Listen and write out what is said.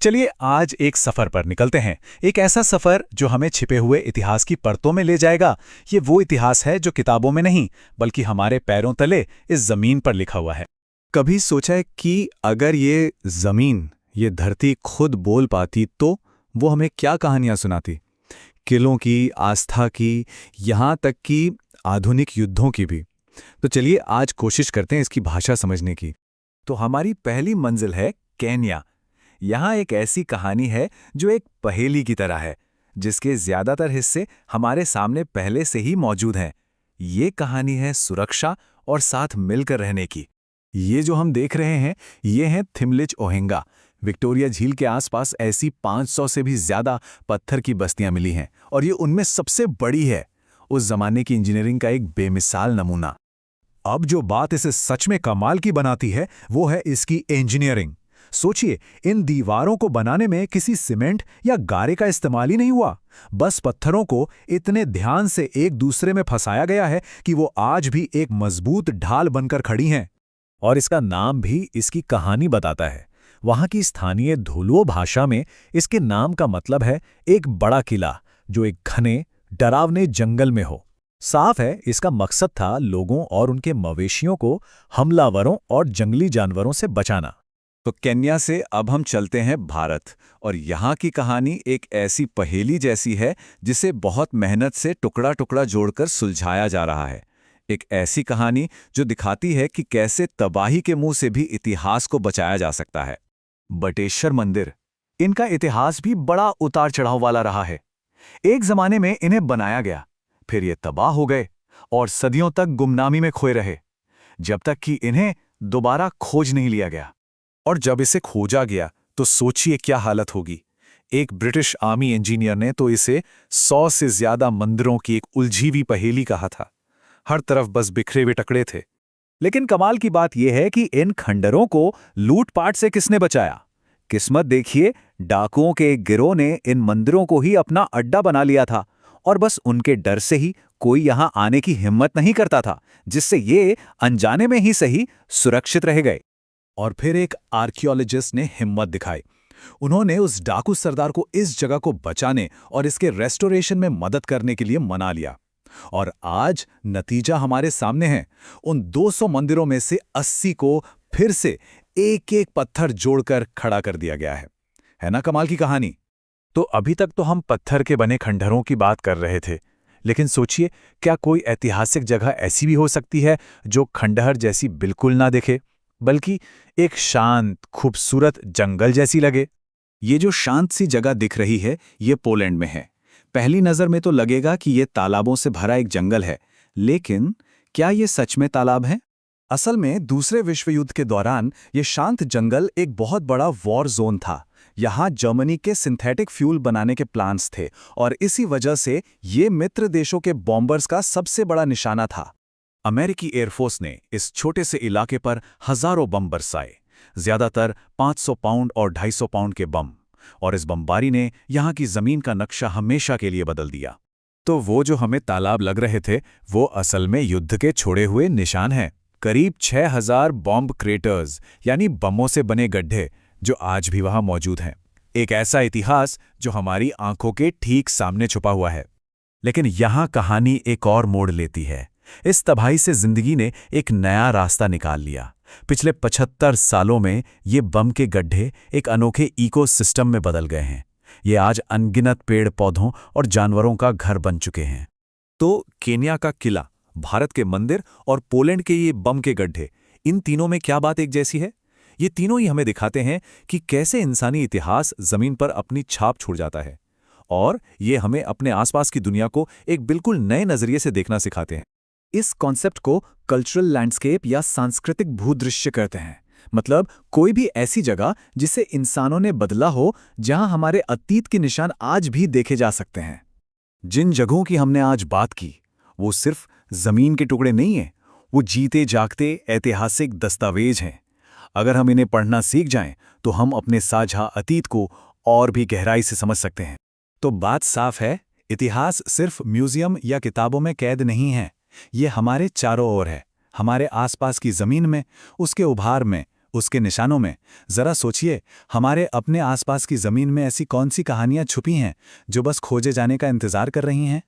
चलिए आज एक सफर पर निकलते हैं। एक ऐसा सफर जो हमें छिपे हुए इतिहास की परतों में ले जाएगा। ये वो इतिहास है जो किताबों में नहीं बल्कि हमारे पैरों तले इस जमीन पर लिखा हुआ है। कभी सोचा है कि अगर ये जमीन, ये धरती खुद बोल पाती तो वो हमें क्या कहानियां सुनाती? किलों की, आस्था की, यहाँ तक कि आधुनिक युद्धों की भी। तो चलिए आज कोशिश करते हैं इसकी भाषा समझने की। तो हमारी पहली मंजिल है केन्या। यहाँ एक ऐसी कहानी है जो एक पहेली की तरह है, जिसके ज्यादातर हिस्से हमारे सामने पहले से ही मौजूद हैं। ये कहानी है सुरक्षा और साथ मिलकर रहने की। ये जो हम देख रहे हैं, ये है थिमलिच ओहेंगा। विक्टोरिया झील के आसपास ऐसी 500 से भी ज्यादा पत्थर की बस्तियां मिली हैं और ये उनमें सबसे बड़ी है। उस जमाने की इंजीनियरिंग का एक बेमिसाल नमूना। अब जो बात इसे सच में कमाल की बनाती है वो है इसकी इंजीनियरिंग। सोचिए, इन दीवारों को बनाने में किसी सीमेंट या गारे का इस्तेमाल ही नहीं हुआ। बस पत्थरों को इतने ध्यान से एक दूसरे में फंसाया गया है कि वो आज भी एक मजबूत ढाल बनकर खड़ी हैं। और इसका नाम भी इसकी कहानी बताता है। वहां की स्थानीय धुलुओ भाषा में इसके नाम का मतलब है एक बड़ा किला जो एक घने, डरावने जंगल में हो। साफ है, इसका मकसद था लोगों और उनके मवेशियों को हमलावरों और जंगली जानवरों से बचाना। तो केन्या से अब हम चलते हैं भारत, और यहाँ की कहानी एक ऐसी पहेली जैसी है जिसे बहुत मेहनत से टुकड़ा टुकड़ा जोड़कर सुलझाया जा रहा है। एक ऐसी कहानी जो दिखाती है कि कैसे तबाही के मुंह से भी इतिहास को बचाया जा सकता है। बटेश्वर मंदिर, इनका इतिहास भी बड़ा उतार चढ़ाव वाला रहा है। एक जमाने में इन्हें बनाया गया, फिर ये तबाह हो गए और सदियों तक गुमनामी में खोए रहे, जब तक कि इन्हें दोबारा खोज नहीं लिया गया। और जब इसे खोजा गया तो सोचिए क्या हालत होगी। एक ब्रिटिश आर्मी इंजीनियर ने तो इसे 100 से ज्यादा मंदिरों की एक उलझी हुई पहेली कहा था। हर तरफ बस बिखरे हुए टुकड़े थे। लेकिन कमाल की बात यह है कि इन खंडरों को लूटपाट से किसने बचाया? किस्मत देखिए, डाकुओं के एक गिरोह ने इन मंदिरों को ही अपना अड्डा बना लिया था और बस उनके डर से ही कोई यहां आने की हिम्मत नहीं करता था, जिससे ये अनजाने में ही सही सुरक्षित रह गए। और फिर एक आर्कियोलॉजिस्ट ने हिम्मत दिखाई। उन्होंने उस डाकू सरदार को इस जगह को बचाने और इसके रेस्टोरेशन में मदद करने के लिए मना लिया। और आज नतीजा हमारे सामने है। उन 200 मंदिरों में से 80 को फिर से एक एक पत्थर जोड़कर खड़ा कर दिया गया है ना कमाल की कहानी? तो अभी तक तो हम पत्थर के बने खंडहरों की बात कर रहे थे, लेकिन सोचिए, क्या कोई ऐतिहासिक जगह ऐसी भी हो सकती है जो खंडहर जैसी बिल्कुल ना दिखे, बल्कि एक शांत, खूबसूरत जंगल जैसी लगे? ये जो शांत सी जगह दिख रही है, ये पोलैंड में है। पहली नज़र में तो लगेगा कि ये तालाबों से भरा एक जंगल है, लेकिन क्या ये सच में तालाब है? असल में दूसरे विश्व युद्ध के दौरान ये शांत जंगल एक बहुत बड़ा वॉर जोन था। यहाँ जर्मनी के सिंथेटिक फ्यूल बनाने के प्लान्स थे और इसी वजह से ये मित्र देशों के बॉम्बर्स का सबसे बड़ा निशाना था। अमेरिकी एयरफोर्स ने इस छोटे से इलाके पर हजारों बम बरसाए, ज्यादातर 500 पाउंड और 250 पाउंड के बम। और इस बमबारी ने यहाँ की जमीन का नक्शा हमेशा के लिए बदल दिया। तो वो जो हमें तालाब लग रहे थे, वो असल में युद्ध के छोड़े हुए निशान हैं। करीब 6000 बॉम्ब क्रेटर्स यानी बमों से बने गड्ढे जो आज भी वहां मौजूद हैं। एक ऐसा इतिहास जो हमारी आंखों के ठीक सामने छुपा हुआ है। लेकिन यहाँ कहानी एक और मोड़ लेती है। इस तबाही से जिंदगी ने एक नया रास्ता निकाल लिया। पिछले 75 सालों में ये बम के गड्ढे एक अनोखे इकोसिस्टम में बदल गए हैं। ये आज अनगिनत पेड़ पौधों और जानवरों का घर बन चुके हैं। तो केन्या का किला, भारत के मंदिर और पोलैंड के ये बम के गड्ढे, इन तीनों में क्या बात एक जैसी है? ये तीनों ही हमें दिखाते हैं कि कैसे इंसानी इतिहास जमीन पर अपनी छाप छोड़ जाता है, और ये हमें अपने आसपास की दुनिया को एक बिल्कुल नए नजरिए से देखना सिखाते हैं। इस कॉन्सेप्ट को कल्चरल लैंडस्केप या सांस्कृतिक भूदृश्य कहते हैं। मतलब कोई भी ऐसी जगह जिसे इंसानों ने बदला हो, जहां हमारे अतीत के निशान आज भी देखे जा सकते हैं। जिन जगहों की हमने आज बात की, वो सिर्फ जमीन के टुकड़े नहीं हैं, वो जीते जागते ऐतिहासिक दस्तावेज हैं। अगर हम इन्हें पढ़ना सीख जाएं, तो हम अपने साझा अतीत को और भी गहराई से समझ सकते हैं। तो बात साफ है, इतिहास सिर्फ म्यूजियम या किताबों में कैद नहीं है। ये हमारे चारों ओर है, हमारे आसपास की जमीन में, उसके उभार में, उसके निशानों में। जरा सोचिए, हमारे अपने आसपास की जमीन में ऐसी कौन सी कहानियां छुपी हैं जो बस खोजे जाने का इंतजार कर रही हैं।